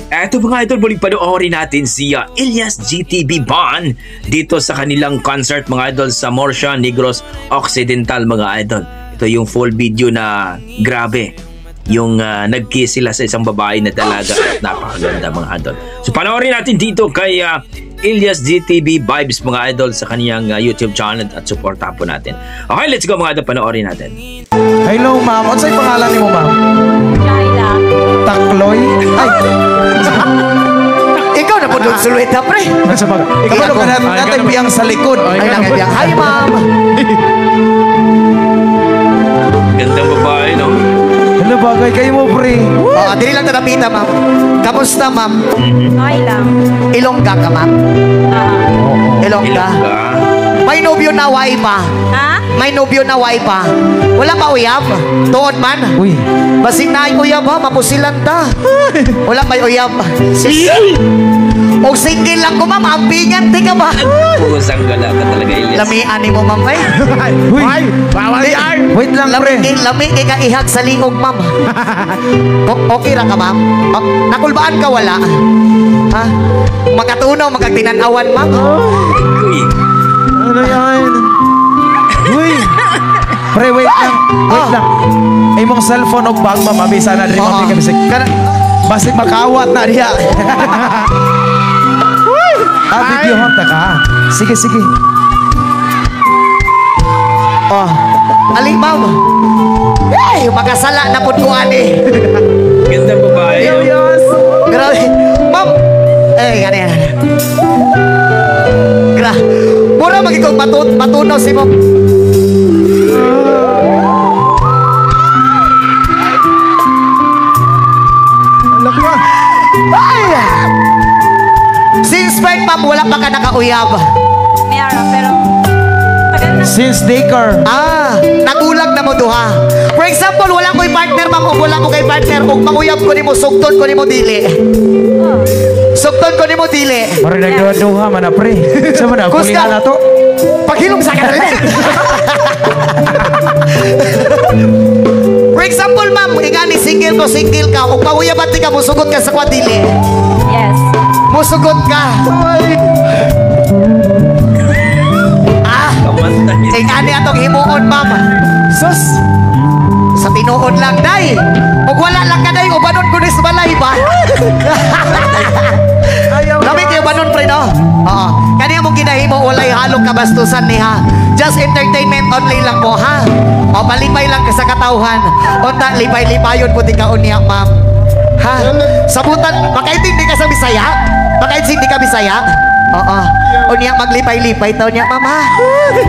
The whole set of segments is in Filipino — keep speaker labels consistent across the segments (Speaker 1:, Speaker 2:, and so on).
Speaker 1: Eto mga idol, muling panoorin natin si Elias GTB Band dito sa kanilang concert mga idol sa Morsia, Negros Occidental mga idol. Ito yung full video na grabe. Yung nag-kiss sila sa isang babae na dalaga at napakaganda mga idol. So panoorin natin dito kay Elias GTB Vibes mga idol sa kaniyang YouTube channel at supportahan po natin. Okay, let's go mga idol, panoorin natin.
Speaker 2: Hello ma'am, ano sa'yo pangalan ni mo ma'am?
Speaker 3: Laila.
Speaker 2: Takloy? Ay!
Speaker 4: Ikaw na po doon suluit na pre.
Speaker 2: Ikaw na natin biyang sa likod.
Speaker 4: Ay lang biyang, hi ma'am.
Speaker 1: Gandang babae, no?
Speaker 2: Ano bagay kayo mo pre?
Speaker 4: Dili lang tatapita ma'am. Kamusta ma'am?
Speaker 3: Okay lang.
Speaker 4: Ilongga ka ma'am? Ilongga. May nobyo na way pa.
Speaker 3: Ha?
Speaker 4: May nobyo na way pa. Wala pa uyab. Tuod man.
Speaker 2: Uy.
Speaker 4: Basig na uyab ha, mapusilan ta. Wala may uyab. O single lang ko ma'am, ampingan, tika ba?
Speaker 1: Pusang gala ka talaga, Elias.
Speaker 4: Lamian ni mo ma'am eh.
Speaker 2: Uy. Bawal yan. Wait lang pre.
Speaker 4: Lami kay ka ihag sa liog ma'am. Okay ra ka ma'am? Nakulbaan ka wala? Ha? Magkatunaw, magkagtinanawan ma'am.
Speaker 1: Uy.
Speaker 2: Ano yan? Uy. Pre, wait lang. Wait lang. Ay mong cellphone o bag ma'am, abisa na rin ma'am. Basig makawat na diya. Video honta ka. Sige, sige.
Speaker 4: Aling ma'am. Hey, makasala na po ko ani.
Speaker 1: Gandang babae.
Speaker 2: Yes.
Speaker 4: Grabe. Ma'am. Ganyan. Mura magiging matunaw si ma'am. Since birth ma'am, wala pa ka nakauyab.
Speaker 3: Mayroon, pero...
Speaker 2: Since daycare.
Speaker 4: Nagulag na mo duha. For example, wala ko'y partner ma'am, o wala mo kay partner, o manguyab ko ni mo, sugton ko ni mo dili. Sugton ko ni mo dili.
Speaker 2: Maray nagduha man na pre. Saan man na? Kulihan na to.
Speaker 4: Paghilom sa kanila. For example ma'am, ingani single ka, o manguyabat ka, musugot ka sa kwa dili.
Speaker 3: Yes.
Speaker 4: Musugot ka. Ingani atong himuon ma'am. Sus. Sa tinuod lang day. O wala lang ka day, o banon ko ni balay ba? Lamig yung banon pre no? Oo. Kaniya mong ginahimo, walay halong kabastusan ni ha. Just entertainment only lang po ha. O palipay lang ka sa katauhan. O ta, lipay-lipayon po di ka uniyak ma'am. Ha? Sabutan, makaintindi ka sa Bisaya? Makaintindi ka Bisaya? Oo. Uniyak maglipay-lipay taon niya ma'am ha.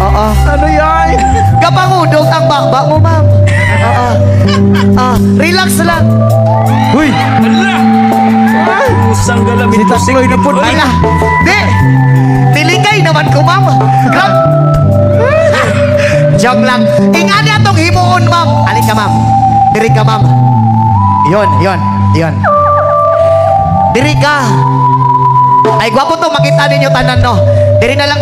Speaker 4: Oo.
Speaker 2: Ano yan?
Speaker 4: Kapangudog ang bakba mo ma'am. Oo. Relax lang.
Speaker 2: Uy.
Speaker 1: Ala! Pusang gala.
Speaker 2: Si Takloy na po.
Speaker 4: Ala. Di. Tiligay naman ko ma'am. Grab. Joke lang. Ingani atong himuon ma'am. Alin ka ma'am. Diri ka ma'am. Yon. Diri ka. Ay, gwapo to, makita ninyo tanan, no? Diri na lang,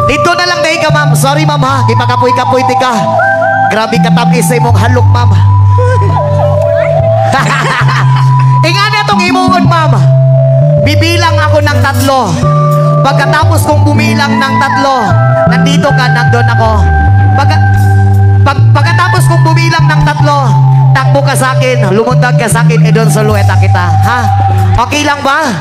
Speaker 4: dito na lang dahil ka, ma'am. Sorry, ma'am, ha? Ipakapoy-kapoy di ka. Grabe katabis sa imong halok, ma'am. Ingani atong imuon, ma'am. Bibilang ako ng 3. Pagkatapos kong bumilang ng 3, nandito ka, nandun ako. Pagkatapos kong bumilang ng 3, takbo ka sa akin, lumundag ka sa akin, doon sa luweta kita, ha? Okay lang ba?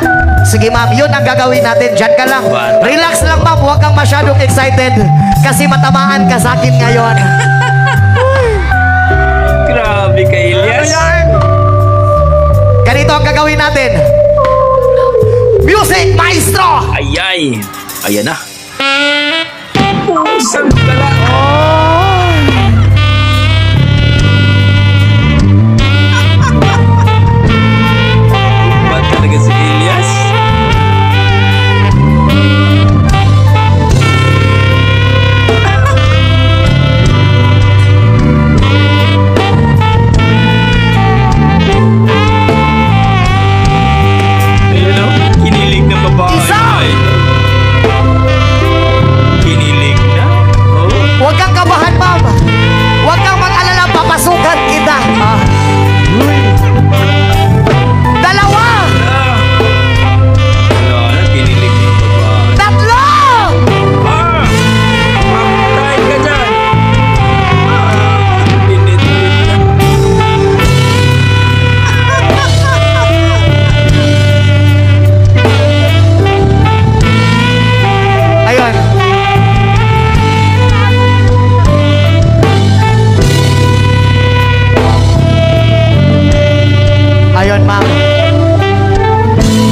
Speaker 4: Sige ma'am, yun ang gagawin natin. Diyan ka lang. Relax lang ma'am, huwag kang masyadong excited kasi matamaan ka sa akin ngayon.
Speaker 1: Grabe ka, Elias.
Speaker 4: Ganito ang gagawin natin. Music, maestro!
Speaker 1: Ayay. Ayan na. Pusang gala. Talaga si Elias. Ayun o, kinilig na babae.
Speaker 4: Isa!
Speaker 1: Kinilig na.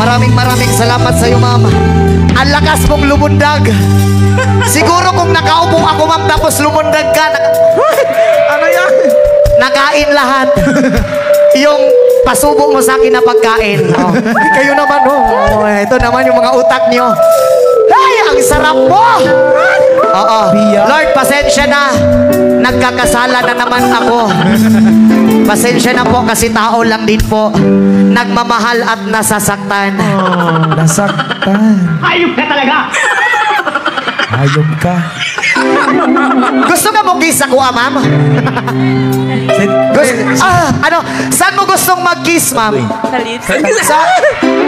Speaker 4: Maraming salamat sa iyo, ma'am. Ang lakas mong lumundag. Siguro kung nakaupo ako, ma'am, tapos lumundag ka,
Speaker 2: Ano yan?
Speaker 4: nakain lahat. Yung pasubo mo sa akin na pagkain. Oh. Kayo naman, oh. Ito naman yung mga utak niyo. Ay, ang sarap mo! Oo. Lord, pasensya na. Nagkakasala na naman ako. Pasensya na po kasi tao lang din po. Nagmamahal at nasasaktan.
Speaker 2: Oh, nasaktan.
Speaker 4: Ayop ka talaga!
Speaker 2: Ayop ka.
Speaker 4: Gusto ka mo kiss ako, ma'am? Ano? Saan mo gustong mag-kiss, ma'am?
Speaker 3: Sa lips.
Speaker 4: Sa...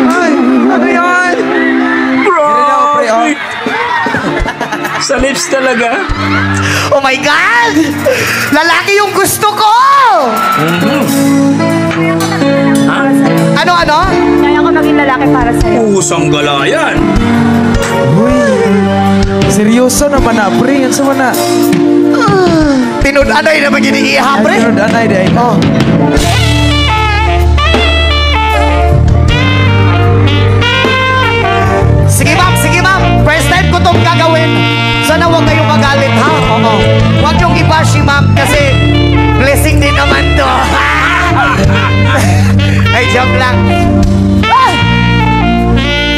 Speaker 2: Ay, ano yan?
Speaker 1: Grabe. Sa lips talaga.
Speaker 4: Oh my God! Lalaki yung gusto ko! Ano?
Speaker 3: Kaya ko maging lalaki para sa'yo.
Speaker 1: Pusang galayan.
Speaker 2: Uy, seryoso naman na, pre. Yan sa mana.
Speaker 4: Tinud-anay na mag-iniiha, pre.
Speaker 2: Ano, anay, day.
Speaker 4: Oh. Sige ma'am. First time ko itong gagawin. Sana huwag kayong magalit, ha? Oo. Huwag niyong i-bash si ma'am kasi blessing din naman to. Ay, joke lang. Ah!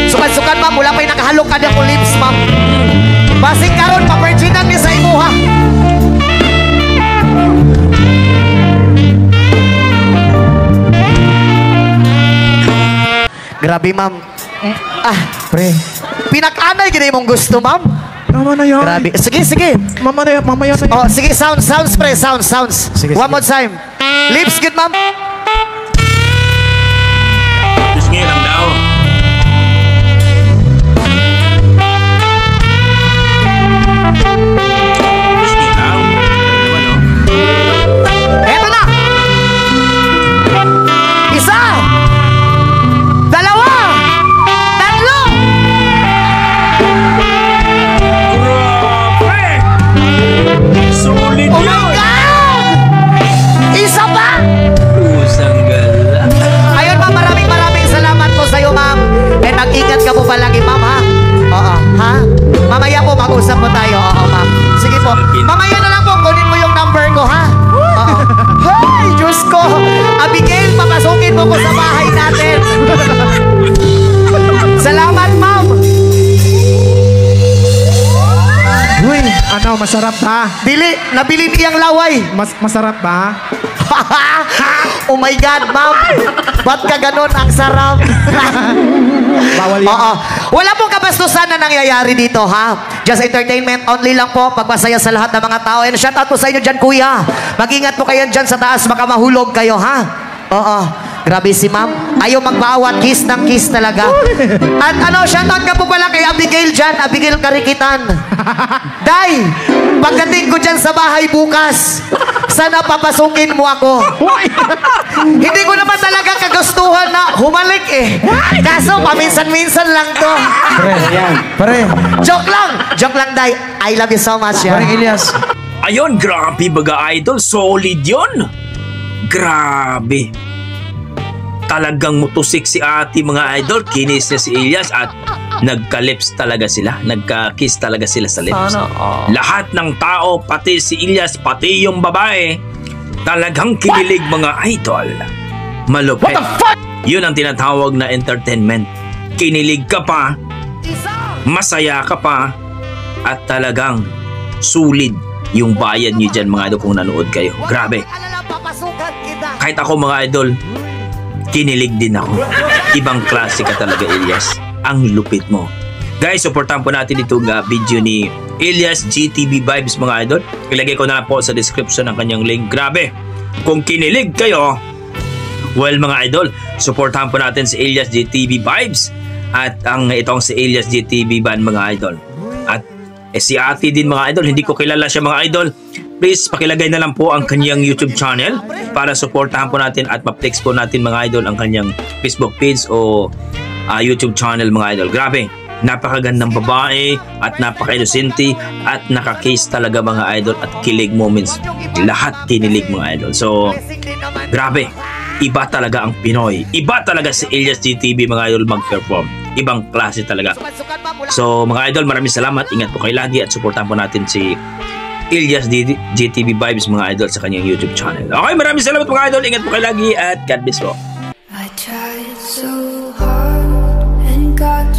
Speaker 4: Sukat-sukat, ma'am. Wala pa'y nakahalok ka ng lips, ma'am. Basing karon pa-virginan ni sa imo, ha? Grabe, ma'am.
Speaker 2: Pre.
Speaker 4: Pinag-anay gini mong gusto, ma'am.
Speaker 2: Tama na yan.
Speaker 4: Grabe. Sige.
Speaker 2: Mamaya na yan.
Speaker 4: Oh, sige, sounds, pre. Sounds.
Speaker 2: Sige,
Speaker 4: One more time. Lips, good, ma'am.
Speaker 1: Just ngayon lang daw. Just ngayon lang. Ano?
Speaker 4: Eto na. Isa. Dalawa. Tatlo.
Speaker 1: Grabe! Solid
Speaker 4: Oh my
Speaker 1: yun!
Speaker 4: God! Isa pa.
Speaker 1: Pusang gala.
Speaker 4: Ayun, ma'am. Maraming salamat po sa'yo, ma'am. And mag-ingat ka po palagi, ma'am, ha? Oo, ha? Mamaya po mag-usap po tayo. Oo, ma'am. Sige po. Mamaya na lang po, kunin mo yung number ko, ha? Oo. Hey, Diyos ko! Abigail, papasukin mo ko sa bahay natin. Salamat, ma'am.
Speaker 2: Uy, ano, masarap ba?
Speaker 4: Nabili niyang laway.
Speaker 2: Masarap ba?
Speaker 4: Oh my God, ma'am. Ba't ka ganun? Ang sarap.
Speaker 2: Bawal yan.
Speaker 4: Oo. Wala pong kabastusan na nangyayari dito, ha? Just entertainment only lang po. Pagpasaya sa lahat ng mga tao. And shout out po sa inyo dyan, kuya. Mag-ingat po kayo dyan sa taas. Baka mahulog kayo, ha? Oo. Grabe si ma'am. Ayaw magbaawat. Kiss ng kiss talaga. At ano, shout out ka po pala kay Abigail dyan. Abigail Karikitan. Day, pagdating ko dyan sa bahay bukas, sana papasukin mo ako. Hindi ko naman talaga kagustuhan na humalik eh. Kaso paminsan-minsan lang to.
Speaker 2: Pre.
Speaker 4: Joke lang, Day. I love you so much,
Speaker 2: Parang
Speaker 4: yeah.
Speaker 2: Elias.
Speaker 1: Ayun, grabe baga idol. Solid yun. Grabe. Talagang mutusik si ate mga idol. Kinis niya si Elias at nagka-lips talaga sila. Nagka-kiss talaga sila sa lips. Lahat ng tao, pati si Elias, pati yung babae, talagang kinilig mga idol. Malupit. Yun ang tinatawag na entertainment. Kinilig ka pa, masaya ka pa, at talagang sulit yung bayad nyo dyan mga idol kung nanood kayo. Grabe. Kahit ako mga idol, kinilig din ako. Ibang klase ka talaga, Elias. Ang lupit mo. Guys, supportan po natin itong video ni Elias GTB Vibes mga idol. Ilagay ko na lang po sa description ng kanyang link. Grabe. Kung kinilig kayo, well mga idol, supportan po natin si Elias GTB Vibes at itong si Elias GTB Band mga idol. At si ate din mga idol, hindi ko kilala siya mga idol. Please, pakilagay na lang po ang kanyang YouTube channel para supportahan po natin at ma-flex po natin mga idol ang kanyang Facebook page o YouTube channel mga idol. Grabe, napakagandang babae at napaka-inosente at nakakis talaga mga idol at kilig moments. Lahat kinilig mga idol. So, grabe. Iba talaga ang Pinoy. Iba talaga si Elias GTV mga idol mag-perform. Ibang klase talaga. So mga idol, maraming salamat. Ingat po kayo lagi at supportan po natin si Elias GTV Vibes mga idol sa kanyang YouTube channel. Okay, maraming salamat mga idol. Ingat po kayo lagi at God bless po.
Speaker 5: I tried so hard and got